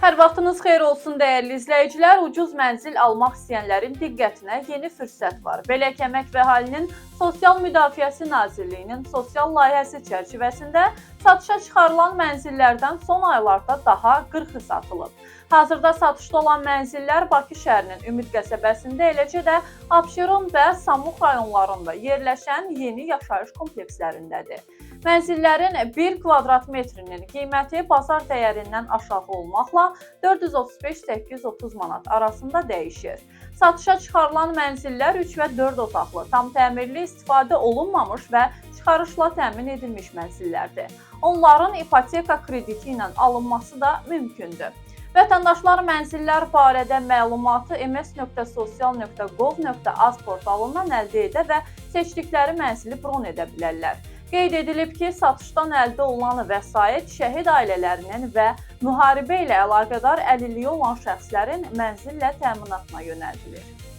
Hər vaxtınız xeyir olsun dəyərli izləyicilər. Ucuz mənzil almaq istəyənlərin diqqətinə yeni fürsət var. Belə ki, Əmək və Əhalinin Sosial Müdafiəsi Nazirliyinin sosial layihəsi çərçivəsində satışa çıxarılan mənzillərdən son aylarda daha 40-ı satılıb. Hazırda satışda olan mənzillər Bakı şəhərinin Ümid qəsəbəsində, eləcə də Abşeron və Samux rayonlarında yerləşən yeni yaşayış komplekslərindədir. Mənzillərin 1 kvadrat metrinin qiyməti bazar dəyərindən aşağı olmaqla 435-830 manat arasında dəyişir. Satışa çıxarılan mənzillər 3 və 4 otaqlı, tam təmirli, istifadə olunmamış və çıxarışla təmin edilmiş mənzillərdir. Onların ipoteka krediti ilə alınması da mümkündür. Vətəndaşlar mənzillər barədə məlumatı ms.sosial.gov.az portalından əldə edə və seçdikləri mənzili bron edə bilərlər. Qeyd edilib ki, satışdan əldə olunan vəsait şəhid ailələrinin və müharibə ilə əlaqədar əlilliyi olan şəxslərin mənzillə təminatına yönəldilir.